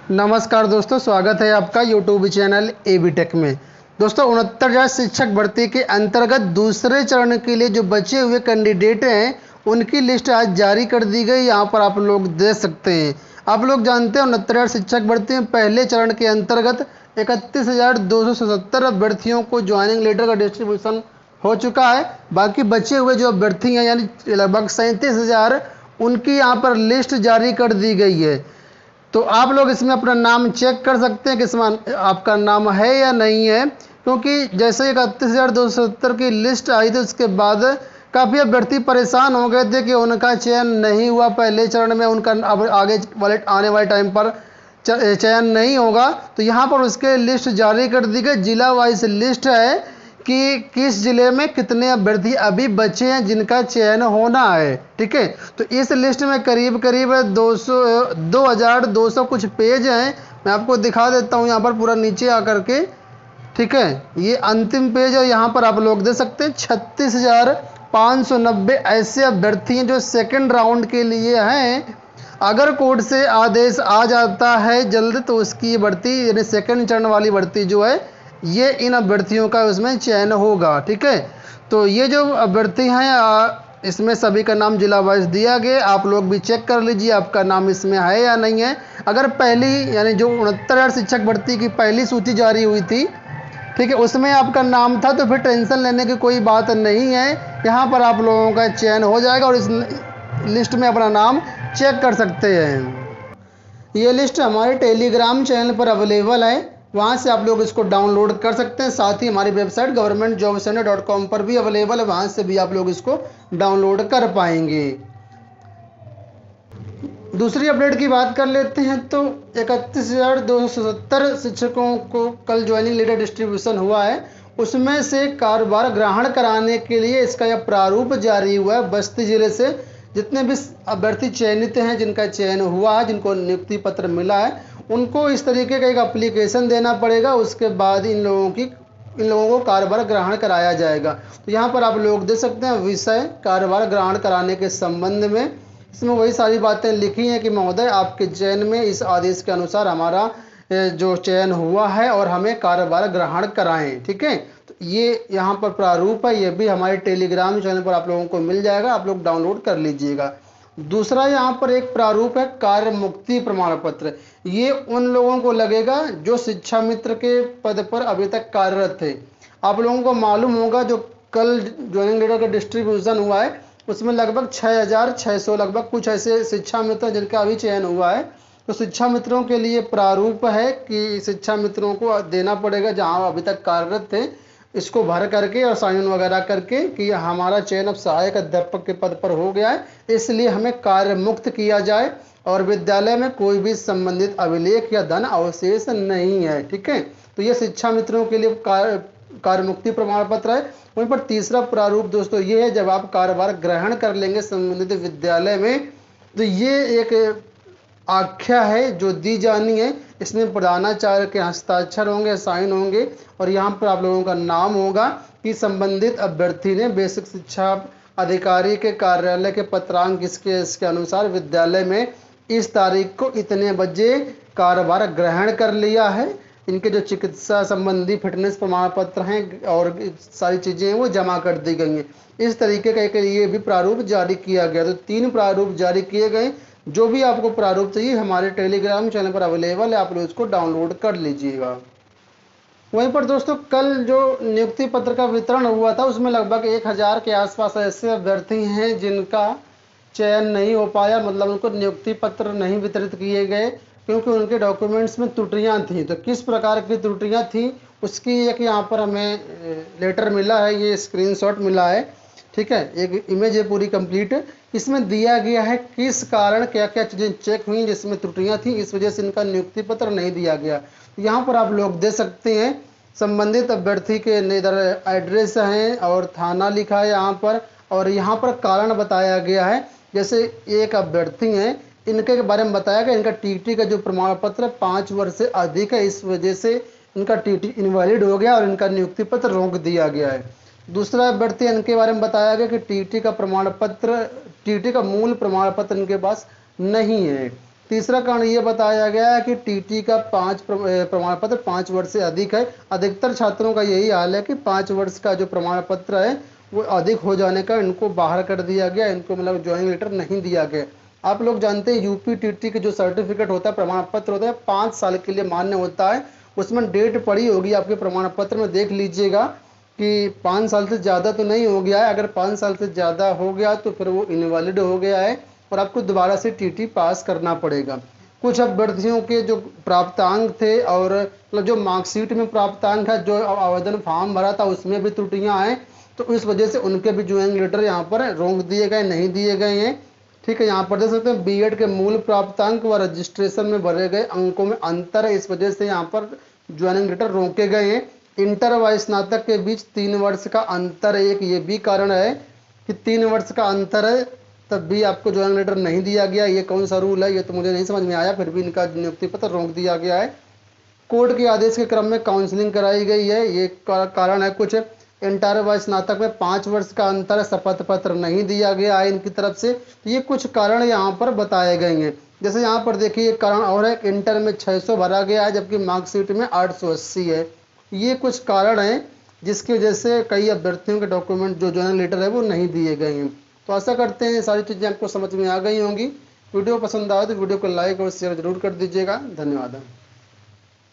नमस्कार दोस्तों, स्वागत है आपका यूट्यूब चैनल एबी टेक में। दोस्तों 69,000 शिक्षक भर्ती के अंतर्गत दूसरे चरण के लिए जो बचे हुए कैंडिडेट हैं उनकी लिस्ट आज जारी कर दी गई। यहाँ पर आप लोग देख सकते हैं। आप लोग जानते हैं 69,000 शिक्षक भर्ती में पहले चरण के अंतर्गत 31,277 अभ्यर्थियों को ज्वाइनिंग लेटर का डिस्ट्रीब्यूशन हो चुका है। बाकी बचे हुए जो अभ्यर्थी हैं यानी लगभग 37,000 उनकी यहाँ पर लिस्ट जारी कर दी गई है। तो आप लोग इसमें अपना नाम चेक कर सकते हैं कि इसमें आपका नाम है या नहीं है, क्योंकि जैसे 31,270 की लिस्ट आई थी उसके बाद काफ़ी अभ्यर्थी परेशान हो गए थे कि उनका चयन नहीं हुआ पहले चरण में, उनका अब आगे वाले आने वाले टाइम पर चयन नहीं होगा। तो यहाँ पर उसके लिस्ट जारी कर दी गई, जिला वाइज लिस्ट है कि किस ज़िले में कितने अभ्यर्थी अभी बचे हैं जिनका चयन होना है। ठीक है, तो इस लिस्ट में करीब 2,200 कुछ पेज हैं। मैं आपको दिखा देता हूँ यहाँ पर पूरा नीचे आकर के। ठीक है, ये अंतिम पेज है। यहाँ पर आप लोग देख सकते हैं 36,590 ऐसे अभ्यर्थी हैं जो सेकेंड राउंड के लिए हैं। अगर कोर्ट से आदेश आ जाता है जल्द तो उसकी भर्ती यानी सेकेंड चरण वाली भर्ती जो है ये इन अभ्यर्थियों का उसमें चयन होगा। ठीक है, तो ये जो अभ्यर्थी हैं इसमें सभी का नाम जिला वाइज दिया गया। आप लोग भी चेक कर लीजिए आपका नाम इसमें है या नहीं है। अगर पहली यानी जो 69,000 शिक्षक भर्ती की पहली सूची जारी हुई थी, ठीक है, उसमें आपका नाम था तो फिर टेंशन लेने की कोई बात नहीं है। यहाँ पर आप लोगों का चयन हो जाएगा और इस लिस्ट में अपना नाम चेक कर सकते हैं। ये लिस्ट हमारे टेलीग्राम चैनल पर अवेलेबल है, वहाँ से आप लोग इसको डाउनलोड कर सकते हैं। साथ ही हमारी वेबसाइट governmentjobcenter.com पर भी अवेलेबल है, वहाँ से भी आप लोग इसको डाउनलोड कर पाएंगे। दूसरी अपडेट की बात कर लेते हैं तो 31,270 शिक्षकों को कल ज्वाइनिंग लेटर डिस्ट्रीब्यूशन हुआ है। उसमें से कार्यभार ग्रहण कराने के लिए इसका यह प्रारूप जारी हुआ है। बस्ती जिले से जितने भी अभ्यर्थी चयनित हैं, जिनका चयन हुआ है, जिनको नियुक्ति पत्र मिला है, उनको इस तरीके का एक एप्लीकेशन देना पड़ेगा। उसके बाद इन लोगों को कार्यभार ग्रहण कराया जाएगा। तो यहाँ पर आप लोग देख सकते हैं विषय कार्यभार ग्रहण कराने के संबंध में इसमें वही सारी बातें लिखी हैं कि महोदय आपके चयन में इस आदेश के अनुसार हमारा जो चयन हुआ है और हमें कार्यभार ग्रहण कराएं। ठीक है, तो ये यहाँ पर प्रारूप है, ये भी हमारे टेलीग्राम चैनल पर आप लोगों को मिल जाएगा, आप लोग डाउनलोड कर लीजिएगा। दूसरा यहाँ पर एक प्रारूप है कार्य मुक्ति प्रमाण पत्र। ये उन लोगों को लगेगा जो शिक्षा मित्र के पद पर अभी तक कार्यरत थे। आप लोगों को मालूम होगा जो कल ज्वाइनिंग लेटर का डिस्ट्रीब्यूशन हुआ है उसमें लगभग 6,600 लगभग कुछ ऐसे शिक्षा मित्र जिनका अभी चयन हुआ है। तो शिक्षा मित्रों के लिए प्रारूप है कि शिक्षा मित्रों को देना पड़ेगा जहाँ अभी तक कार्यरत थे, इसको भर करके और साइन वगैरह करके कि हमारा चयन अब सहायक अध्यापक के पद पर हो गया है, इसलिए हमें कार्य मुक्त किया जाए और विद्यालय में कोई भी संबंधित अभिलेख या धन अवशेष नहीं है। ठीक है, तो ये शिक्षा मित्रों के लिए कार्य मुक्ति प्रमाण पत्र है। वहीं पर तीसरा प्रारूप दोस्तों ये है जब आप कार्यभार ग्रहण कर लेंगे संबंधित विद्यालय में, तो ये एक आख्या है जो दी जानी है। इसमें प्रधानाचार्य के हस्ताक्षर होंगे, साइन होंगे और यहाँ पर आप लोगों का नाम होगा कि संबंधित अभ्यर्थी ने बेसिक शिक्षा अधिकारी के कार्यालय के पत्रांक इसके अनुसार विद्यालय में इस तारीख को इतने बजे कार्यभार ग्रहण कर लिया है। इनके जो चिकित्सा संबंधी फिटनेस प्रमाण पत्र हैं और सारी चीज़ें हैं वो जमा कर दी गई हैं। इस तरीके का एक ये भी प्रारूप जारी किया गया। तो 3 प्रारूप जारी किए गए। जो भी आपको प्रारूप चाहिए हमारे टेलीग्राम चैनल पर अवेलेबल है, आप लोग इसको डाउनलोड कर लीजिएगा। वहीं पर दोस्तों कल जो नियुक्ति पत्र का वितरण हुआ था उसमें लगभग 1,000 के आसपास ऐसे अभ्यर्थी हैं जिनका चयन नहीं हो पाया, मतलब उनको नियुक्ति पत्र नहीं वितरित किए गए क्योंकि उनके डॉक्यूमेंट्स में त्रुटियां थीं। तो किस प्रकार की त्रुटियां थीं उसकी एक यहाँ पर हमें लेटर मिला है, ये स्क्रीनशॉट मिला है। ठीक है, एक इमेज है पूरी कंप्लीट। इसमें दिया गया है किस कारण क्या क्या चीज़ें चेक हुई जिसमें त्रुटियां थी, इस वजह से इनका नियुक्ति पत्र नहीं दिया गया। यहाँ पर आप लोग देख सकते हैं संबंधित अभ्यर्थी के इधर एड्रेस हैं और थाना लिखा है यहाँ पर, और यहाँ पर कारण बताया गया है। जैसे एक अभ्यर्थी हैं, इनके बारे में बताया गया इनका टीटी का जो प्रमाण पत्र 5 वर्ष से अधिक है, इस वजह से इनका टीटी इनवैलिड हो गया और इनका नियुक्ति पत्र रोक दिया गया है। दूसरा अभ्यर्थी इनके बारे में बताया गया कि टीटी का मूल प्रमाण पत्र इनके पास नहीं है। तीसरा कारण ये बताया गया है कि टीटी का 5 प्रमाण पत्र 5 वर्ष से अधिक है। अधिकतर छात्रों का यही हाल है कि 5 वर्ष का जो प्रमाण पत्र है वो अधिक हो जाने का इनको बाहर कर दिया गया, इनको मतलब ज्वाइनिंग लेटर नहीं दिया गया। आप लोग जानते हैं यूपी टीटी के जो सर्टिफिकेट होता है, प्रमाण पत्र होता है, 5 साल के लिए मान्य होता है। उसमें डेट पड़ी होगी आपके प्रमाण पत्र में, देख लीजिएगा कि 5 साल से ज़्यादा तो नहीं हो गया है। अगर 5 साल से ज़्यादा हो गया तो फिर वो इनवैलिड हो गया है और आपको दोबारा से टीटी पास करना पड़ेगा। कुछ अभ्यर्थियों के जो प्राप्तांक थे और मतलब जो मार्कशीट में प्राप्तांक है, जो आवेदन फॉर्म भरा था उसमें भी त्रुटियां हैं, तो इस वजह से उनके भी ज्वाइनिंग लेटर यहाँ पर रोक दिए गए, नहीं दिए गए हैं। ठीक है, यहाँ पर देख सकते हैं बीएड के मूल प्राप्तांक व रजिस्ट्रेशन में भरे गए अंकों में अंतर है, इस वजह से यहाँ पर ज्वाइनिंग लेटर रोके गए हैं। इंटर व स्नातक के बीच 3 वर्ष का अंतर है, एक ये भी कारण है कि 3 वर्ष का अंतर है तब भी आपको ज्वाइनिंग लेटर नहीं दिया गया। ये कौन सा रूल है ये तो मुझे नहीं समझ में आया, फिर भी इनका नियुक्ति पत्र रोक दिया गया है। कोर्ट के आदेश के क्रम में काउंसलिंग कराई गई है, ये कारण है। कुछ इंटर व स्नातक में 5 वर्ष का अंतर है, शपथ पत्र नहीं दिया गया है इनकी तरफ से। तो ये कुछ कारण यहाँ पर बताए गए हैं। जैसे यहाँ पर देखिए एक कारण और है, इंटर में 600 भरा गया है जबकि मार्कशीट में 880 है। ये कुछ कारण हैं जिसकी वजह से कई अभ्यर्थियों के डॉक्यूमेंट जो ज्वाइनिंग लेटर है वो नहीं दिए गए हैं। तो आशा करते हैं ये सारी चीज़ें आपको समझ में आ गई होंगी। वीडियो पसंद आए तो वीडियो को लाइक और शेयर जरूर कर दीजिएगा। धन्यवाद।